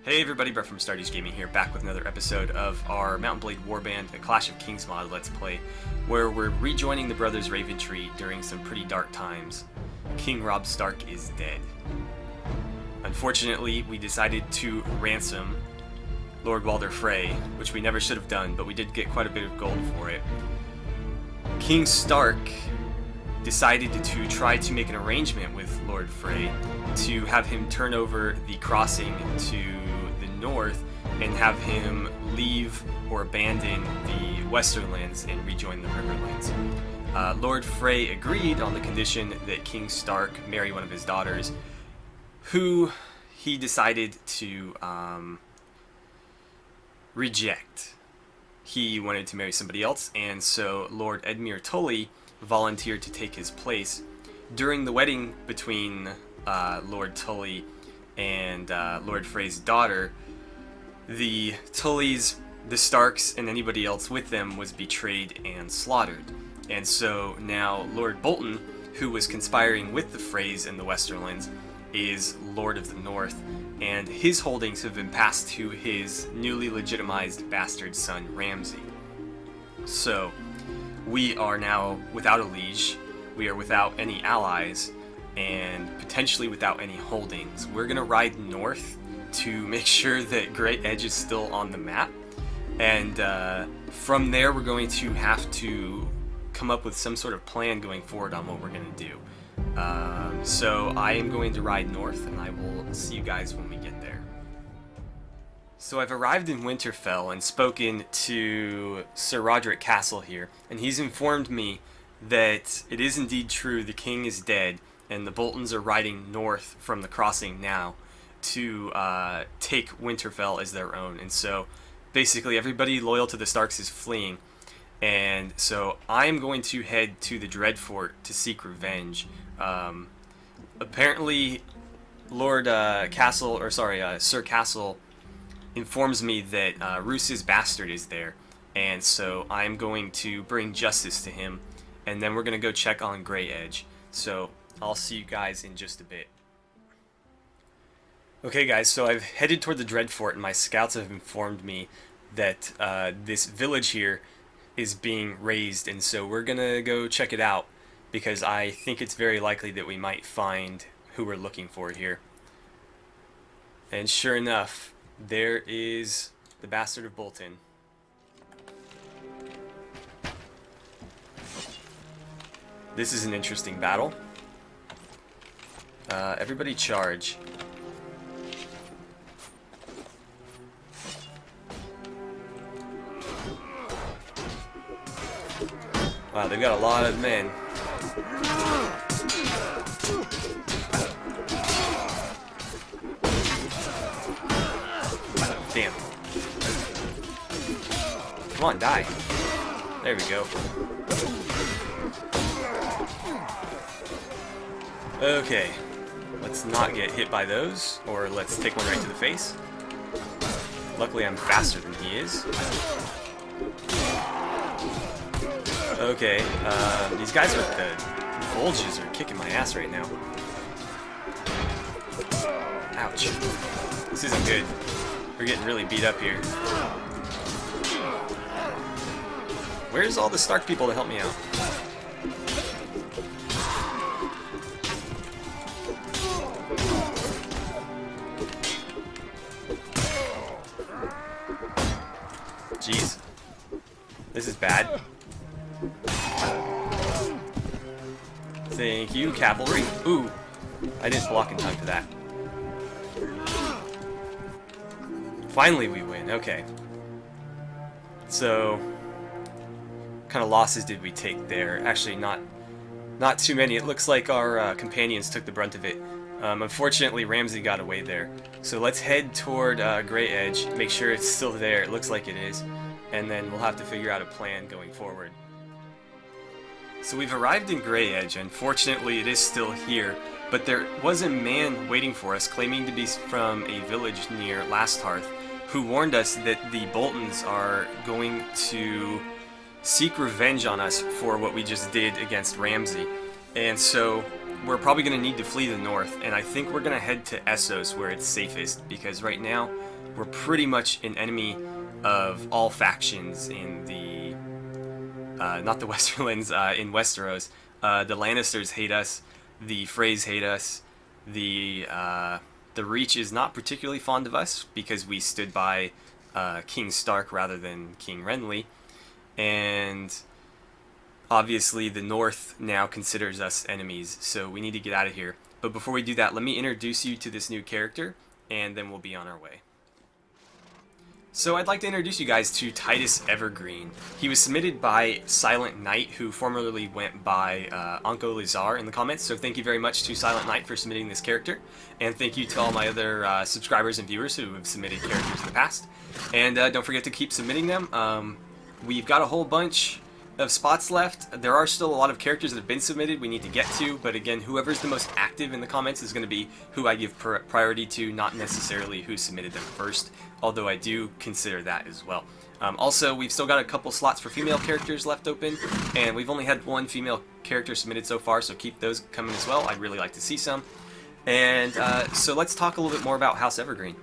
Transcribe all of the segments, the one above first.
Hey everybody, Brett from AstartesGaming here, back with another episode of our Mount Blade Warband, a Clash of Kings mod Let's Play, where we're rejoining the brothers Raventree during some pretty dark times. King Robb Stark is dead. Unfortunately, we decided to ransom Lord Walder Frey, which we never should have done, but we did get quite a bit of gold for it. King Stark decided to try to make an arrangement with Lord Frey to have him turn over the crossing to the north and have him leave or abandon the western lands and rejoin the riverlands. Lord Frey agreed on the condition that King Stark marry one of his daughters, who he decided to reject. He wanted to marry somebody else, and so Lord Edmure Tully volunteered to take his place. During the wedding between Lord Tully and Lord Frey's daughter, the Tullys, the Starks, and anybody else with them was betrayed and slaughtered. And so now Lord Bolton, who was conspiring with the Freys in the Westerlands, is Lord of the North, and his holdings have been passed to his newly legitimized bastard son Ramsay. So we are now without a liege, we are without any allies, and potentially without any holdings. We're gonna ride north to make sure that Grey Edge is still on the map, and from there we're going to have to come up with some sort of plan going forward on what we're gonna do. So I am going to ride north, and I will see you guys when we get there. So I've arrived in Winterfell and spoken to Sir Roderick Castle here, and he's informed me that it is indeed true, the king is dead, and the Boltons are riding north from the crossing now to take Winterfell as their own. And so basically everybody loyal to the Starks is fleeing, and so I am going to head to the Dreadfort to seek revenge. Apparently Sir Castle informs me that Roos's bastard is there, and so I'm going to bring justice to him, and then we're going to go check on Grey Edge. So I'll see you guys in just a bit. Okay guys, so I've headed toward the Dreadfort, and my scouts have informed me that this village here is being razed, and so we're gonna go check it out, because I think it's very likely that we might find who we're looking for here. And sure enough, there is the Bastard of Bolton. This is an interesting battle. Everybody charge. Wow, they've got a lot of men. Damn. Come on, die. There we go. Okay. Let's not get hit by those, or let's take one right to the face. Luckily I'm faster than he is. Okay, these guys with the bulges are kicking my ass right now. Ouch. This isn't good. We're getting really beat up here. Where's all the Stark people to help me out? Jeez. This is bad. Thank you, cavalry. Ooh, I didn't block in time for that. Finally we win, okay. So, what kind of losses did we take there? Actually, not too many. It looks like our companions took the brunt of it. Unfortunately, Ramsay got away there. So let's head toward Grey Edge, make sure it's still there. It looks like it is. And then we'll have to figure out a plan going forward. So we've arrived in Grey Edge. Unfortunately, it is still here, but there was a man waiting for us, claiming to be from a village near Lastarth, who warned us that the Boltons are going to seek revenge on us for what we just did against Ramsay. And so we're probably going to need to flee the north, and I think we're going to head to Essos where it's safest, because right now we're pretty much an enemy of all factions in the not the Westerlands, in Westeros. The Lannisters hate us. The Freys hate us. The Reach is not particularly fond of us because we stood by King Stark rather than King Renly. And obviously the North now considers us enemies, so we need to get out of here. But before we do that, let me introduce you to this new character, and then we'll be on our way. So I'd like to introduce you guys to Titus Evergreen. He was submitted by Silent Knight, who formerly went by Anko Lizar in the comments, so thank you very much to Silent Knight for submitting this character, and thank you to all my other subscribers and viewers who have submitted characters in the past. And don't forget to keep submitting them. We've got a whole bunch of spots left. There are still a lot of characters that have been submitted we need to get to, but again, whoever's the most active in the comments is going to be who I give priority to, not necessarily who submitted them first, although I do consider that as well. Also, we've still got a couple slots for female characters left open, and we've only had one female character submitted so far, so keep those coming as well. I'd really like to see some. And so let's talk a little bit more about House Evergreen.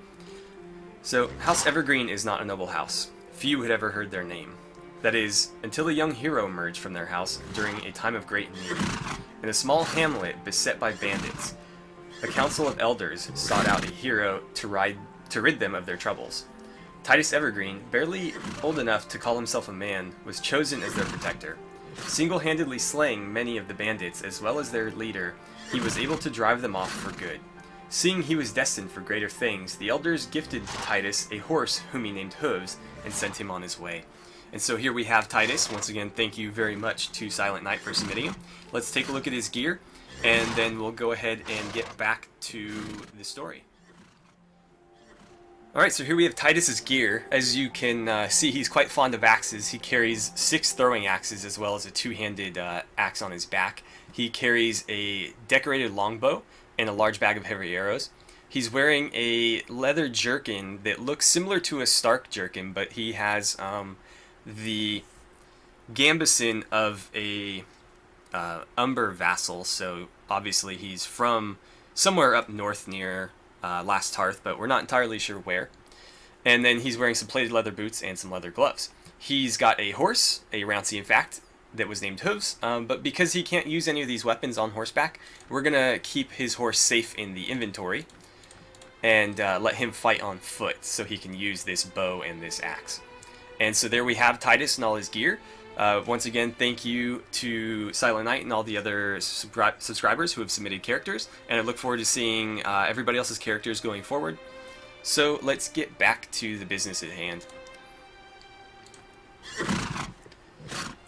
So, House Evergreen is not a noble house. Few had ever heard their name. That is, until a young hero emerged from their house during a time of great need. In a small hamlet beset by bandits, a council of elders sought out a hero to rid them of their troubles. Titus Evergreen, barely old enough to call himself a man, was chosen as their protector. Single-handedly slaying many of the bandits as well as their leader, he was able to drive them off for good. Seeing he was destined for greater things, the elders gifted Titus a horse whom he named Hooves and sent him on his way. And so here we have Titus. Once again, thank you very much to Silent Knight for submitting him. Let's take a look at his gear, and then we'll go ahead and get back to the story. Alright, so here we have Titus's gear. As you can see, he's quite fond of axes. He carries 6 throwing axes as well as a 2-handed axe on his back. He carries a decorated longbow and a large bag of heavy arrows. He's wearing a leather jerkin that looks similar to a Stark jerkin, but he has the gambeson of a Umber vassal, so obviously he's from somewhere up north near Last Hearth, but we're not entirely sure where. And then he's wearing some plated leather boots and some leather gloves. He's got a horse, a Rouncy in fact, that was named Hooves, but because he can't use any of these weapons on horseback, we're going to keep his horse safe in the inventory and let him fight on foot so he can use this bow and this axe. And so there we have Titus and all his gear. Once again, thank you to Silent Knight and all the other subscribers who have submitted characters, and I look forward to seeing everybody else's characters going forward. So let's get back to the business at hand.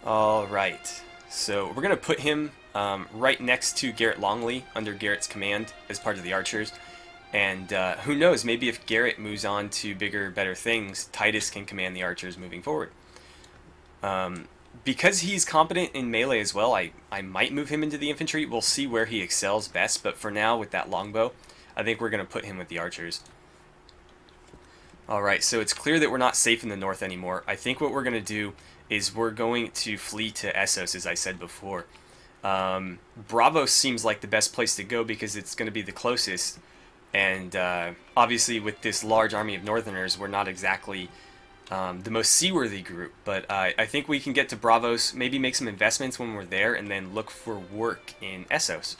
Alright, so we're going to put him right next to Garrett Longley under Garrett's command as part of the archers. And who knows, maybe if Garrett moves on to bigger, better things, Titus can command the archers moving forward. Because he's competent in melee as well, I might move him into the infantry. We'll see where he excels best, but for now, with that longbow, I think we're going to put him with the archers. Alright, so it's clear that we're not safe in the north anymore. I think what we're going to do is we're going to flee to Essos, as I said before. Braavos seems like the best place to go because it's going to be the closest. And obviously with this large army of northerners, we're not exactly the most seaworthy group. But I think we can get to Braavos, maybe make some investments when we're there, and then look for work in Essos.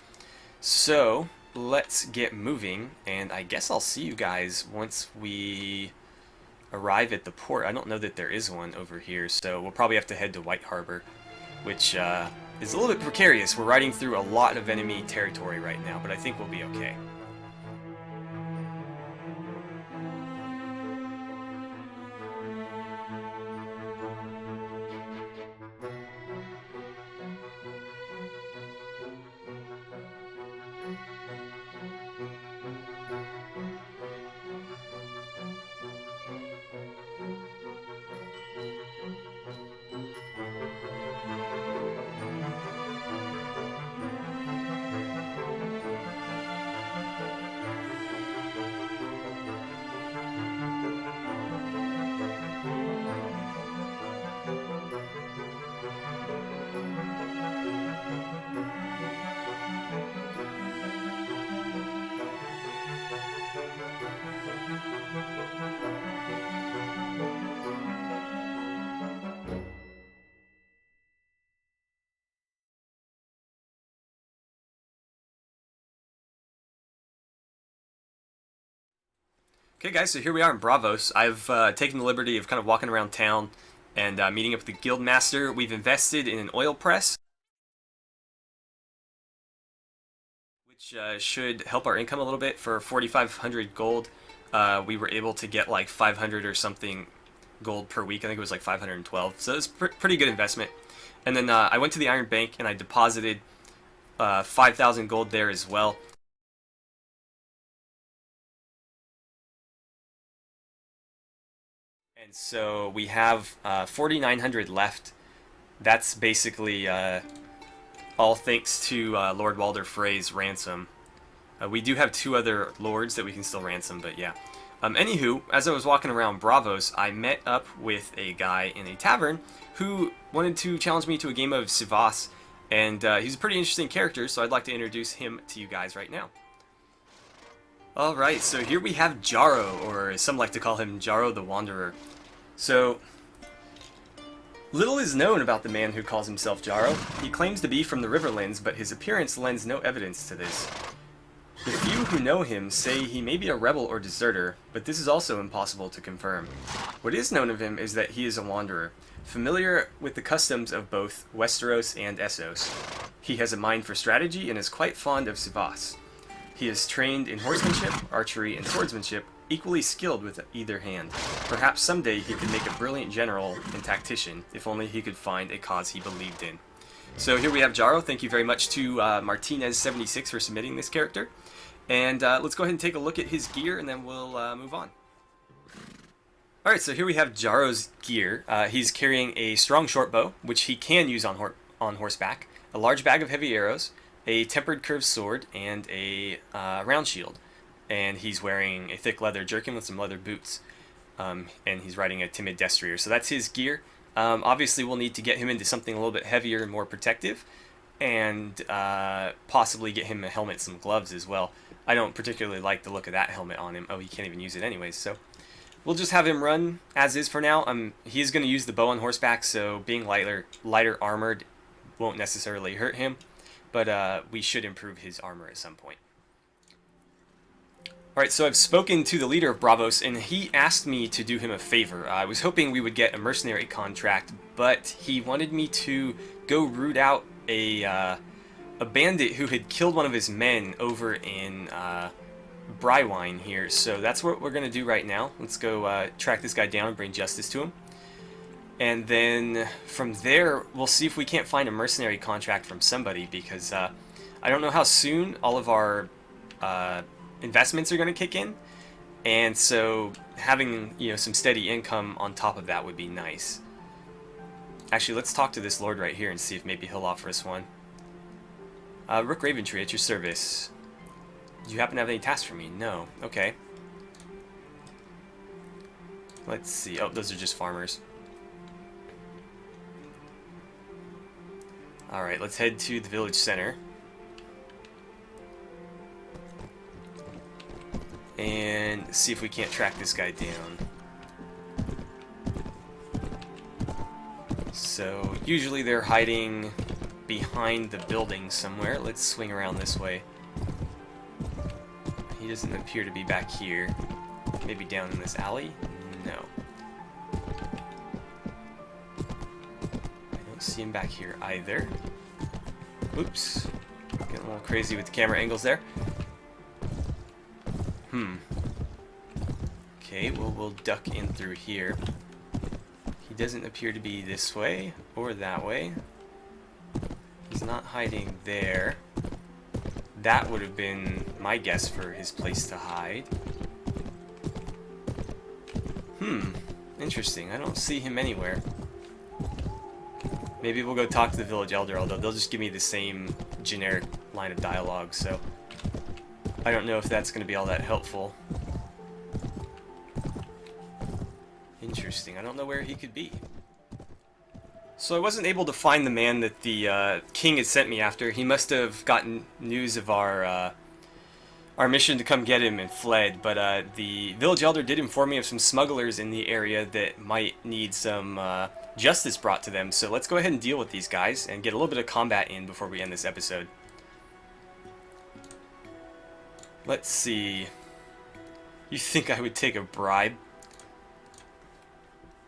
So let's get moving, and I guess I'll see you guys once we arrive at the port. I don't know that there is one over here, so we'll probably have to head to White Harbor, which is a little bit precarious. We're riding through a lot of enemy territory right now, but I think we'll be okay. Okay, guys, so here we are in Braavos. I've taken the liberty of kind of walking around town and meeting up with the guild master. We've invested in an oil press, which should help our income a little bit. For 4,500 gold, we were able to get like 500 or something gold per week. I think it was like 512, so it's pretty good investment. And then I went to the Iron Bank and I deposited 5,000 gold there as well. And so we have 4,900 left. That's basically all thanks to Lord Walder Frey's ransom. We do have two other lords that we can still ransom, but yeah. Anywho, as I was walking around Braavos, I met up with a guy in a tavern who wanted to challenge me to a game of Sivas, and he's a pretty interesting character, so I'd like to introduce him to you guys right now. Alright, so here we have Djaro, or some like to call him Djaro the Wanderer. So, little is known about the man who calls himself Djaro. He claims to be from the Riverlands, but his appearance lends no evidence to this. The few who know him say he may be a rebel or deserter, but this is also impossible to confirm. What is known of him is that he is a wanderer, familiar with the customs of both Westeros and Essos. He has a mind for strategy and is quite fond of Sivas. He is trained in horsemanship, archery, and swordsmanship, equally skilled with either hand. Perhaps someday he could make a brilliant general and tactician, if only he could find a cause he believed in. So here we have Djaro. Thank you very much to Martinez76 for submitting this character. And let's go ahead and take a look at his gear, and then we'll move on. Alright, so here we have Jaros Gear. He's carrying a strong short bow, which he can use on horseback, a large bag of heavy arrows, a tempered curved sword, and a round shield. And he's wearing a thick leather jerkin with some leather boots. And he's riding a timid destrier. So that's his gear. Obviously, we'll need to get him into something a little bit heavier and more protective. And possibly get him a helmet and some gloves as well. I don't particularly like the look of that helmet on him. Oh, he can't even use it anyways. So we'll just have him run as is for now. He's going to use the bow on horseback, so being lighter armored won't necessarily hurt him. But we should improve his armor at some point. Alright, so I've spoken to the leader of Braavos, and he asked me to do him a favor. I was hoping we would get a mercenary contract, but he wanted me to go root out a bandit who had killed one of his men over in Brywine here. So that's what we're going to do right now. Let's go track this guy down and bring justice to him. And then from there, we'll see if we can't find a mercenary contract from somebody, because I don't know how soon all of our investments are going to kick in, and so having some steady income on top of that would be nice. Actually, let's talk to this lord right here and see if maybe he'll offer us one. Rook Raventree, at your service. Do you happen to have any tasks for me? No. Okay. Let's see. Oh, those are just farmers. Alright, let's head to the village center. And see if we can't track this guy down. So, usually they're hiding behind the building somewhere. Let's swing around this way. He doesn't appear to be back here. Maybe down in this alley? No. I don't see him back here either. Oops. Getting a little crazy with the camera angles there. Okay, well, we'll duck in through here. He doesn't appear to be this way or that way. He's not hiding there. That would have been my guess for his place to hide. Interesting. I don't see him anywhere. Maybe we'll go talk to the village elder, although they'll just give me the same generic line of dialogue, so I don't know if that's going to be all that helpful. Interesting. I don't know where he could be. So I wasn't able to find the man that the king had sent me after. He must have gotten news of our mission to come get him and fled. But the village elder did inform me of some smugglers in the area that might need some justice brought to them. So let's go ahead and deal with these guys and get a little bit of combat in before we end this episode. Let's see. You think I would take a bribe?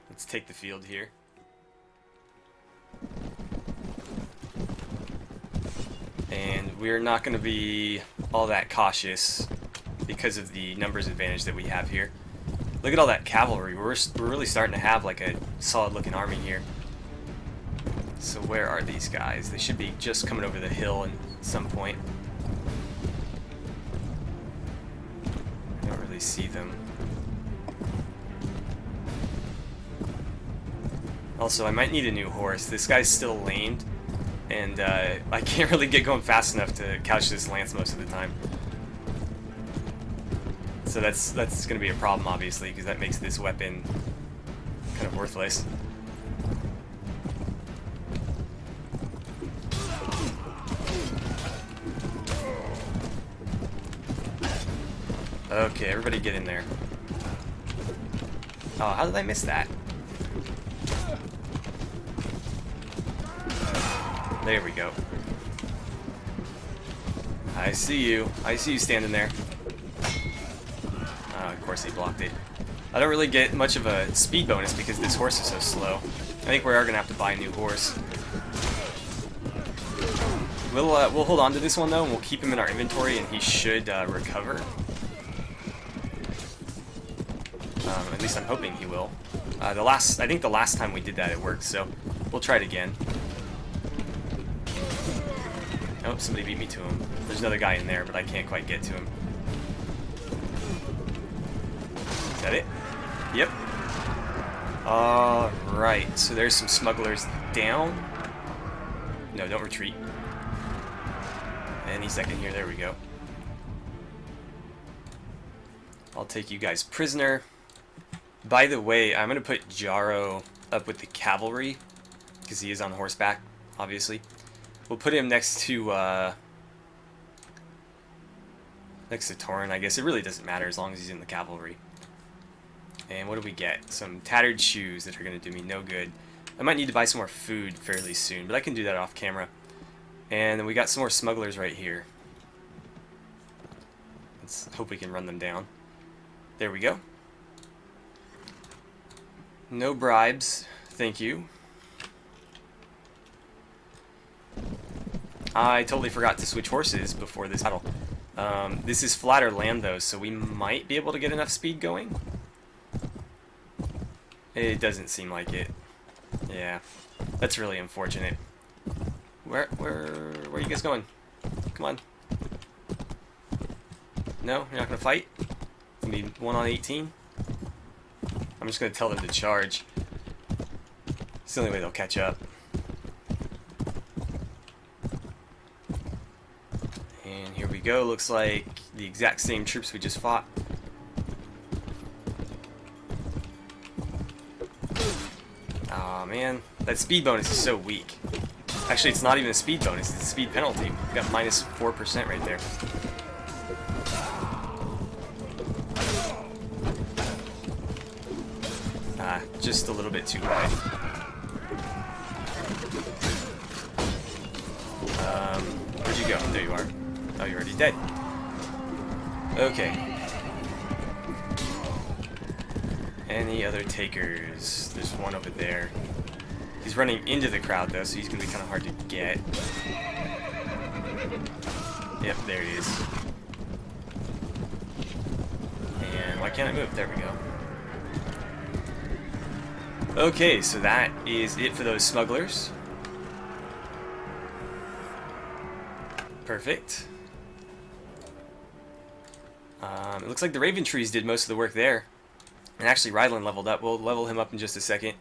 Let's take the field here. And we're not going to be all that cautious because of the numbers advantage that we have here. Look at all that cavalry. We're really starting to have like a solid looking army here. So where are these guys? They should be just coming over the hill at some point. I don't really see them. Also, I might need a new horse. This guy's still lamed, and I can't really get going fast enough to couch this lance most of the time. So that's going to be a problem, obviously, because that makes this weapon kind of worthless. Okay, everybody get in there. Oh, how did I miss that? There we go. I see you. I see you standing there. Of course he blocked it. I don't really get much of a speed bonus because this horse is so slow. I think we are going to have to buy a new horse. We'll hold on to this one though, and we'll keep him in our inventory, and he should recover. At least I'm hoping he will. I think the last time we did that it worked, so we'll try it again. Oh, somebody beat me to him. There's another guy in there, but I can't quite get to him. Is that it? Yep. Alright, so there's some smugglers down. No, don't retreat. Any second here, there we go. I'll take you guys prisoner. By the way, I'm going to put Djaro up with the cavalry, because he is on horseback, obviously. We'll put him next to Torrent, I guess. It really doesn't matter as long as he's in the cavalry. And what do we get? Some tattered shoes that are going to do me no good. I might need to buy some more food fairly soon, but I can do that off camera. And then we got some more smugglers right here. Let's hope we can run them down. There we go. No bribes, thank you. I totally forgot to switch horses before this battle. This is flatter land though, so we might be able to get enough speed going. It doesn't seem like it. Yeah, that's really unfortunate. Where are you guys going? Come on. No, you're not gonna fight? It's gonna be 1 on 18. I'm just gonna tell them to charge. It's the only way they'll catch up. And here we go. Looks like the exact same troops we just fought. Aw, man. That speed bonus is so weak. Actually, it's not even a speed bonus. It's a speed penalty. We got minus 4% right there. Just a little bit too high. Where'd you go? There you are. Oh, you're already dead. Okay. Any other takers? There's one over there. He's running into the crowd though, so he's gonna be kind of hard to get. Yep, there he is. And why can't I move? There we go. Okay, so that is it for those smugglers. Perfect. It looks like the Raventrees did most of the work there. And actually, Ryland leveled up. We'll level him up in just a second.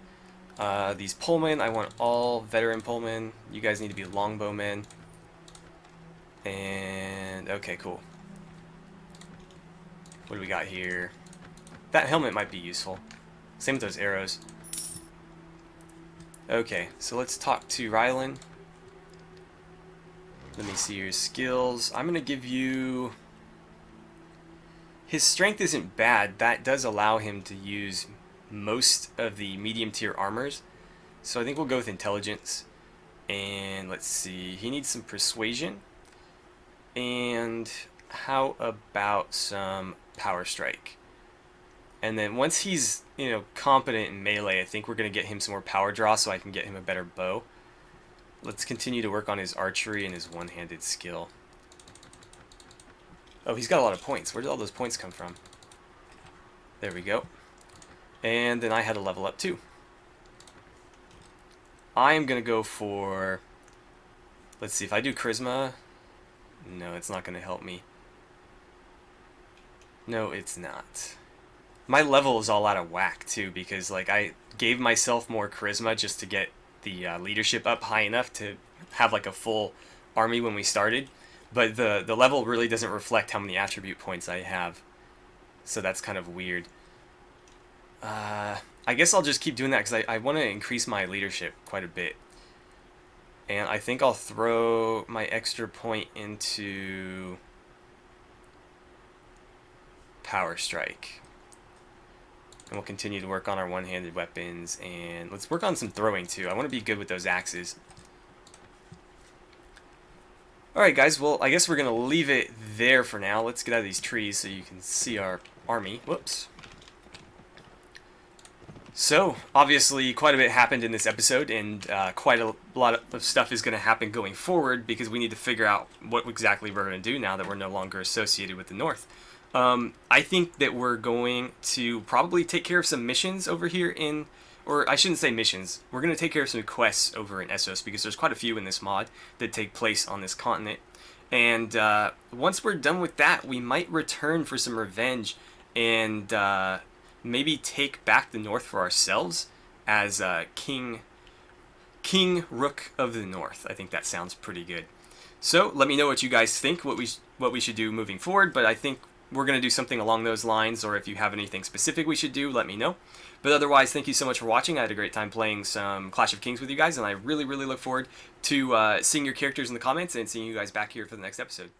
These Pullmen, I want all veteran Pullmen. You guys need to be longbowmen. And, okay, cool. What do we got here? That helmet might be useful. Same with those arrows. Okay, so let's talk to Ryland. Let me see your skills. I'm going to give you... His strength isn't bad. That does allow him to use most of the medium tier armors. So I think we'll go with intelligence. And let's see. He needs some persuasion. And how about some power strike? And then once he's, competent in melee, I think we're going to get him some more power draw so I can get him a better bow. Let's continue to work on his archery and his one-handed skill. Oh, he's got a lot of points. Where did all those points come from? There we go. And then I had to level up too. I am going to go for... Let's see, if I do charisma... No, it's not going to help me. No, it's not. My level is all out of whack too, because like I gave myself more charisma just to get the leadership up high enough to have like a full army when we started, but the level really doesn't reflect how many attribute points I have, so that's kind of weird. I guess I'll just keep doing that because I want to increase my leadership quite a bit, and I think I'll throw my extra point into Power Strike. And we'll continue to work on our one-handed weapons, and let's work on some throwing too. I want to be good with those axes. Alright guys, well I guess we're going to leave it there for now. Let's get out of these trees so you can see our army. Whoops. So, obviously quite a bit happened in this episode, and quite a lot of stuff is going to happen going forward because we need to figure out what exactly we're going to do now that we're no longer associated with the North. I think that we're going to probably take care of some missions over here in, or I shouldn't say missions, we're going to take care of some quests over in Essos because there's quite a few in this mod that take place on this continent. And once we're done with that, we might return for some revenge and maybe take back the North for ourselves as King Rook of the North. I think that sounds pretty good. So let me know what you guys think, what we should do moving forward, but I think we're going to do something along those lines, or if you have anything specific we should do, let me know. But otherwise, thank you so much for watching. I had a great time playing some Clash of Kings with you guys, and I really, really look forward to seeing your characters in the comments and seeing you guys back here for the next episode.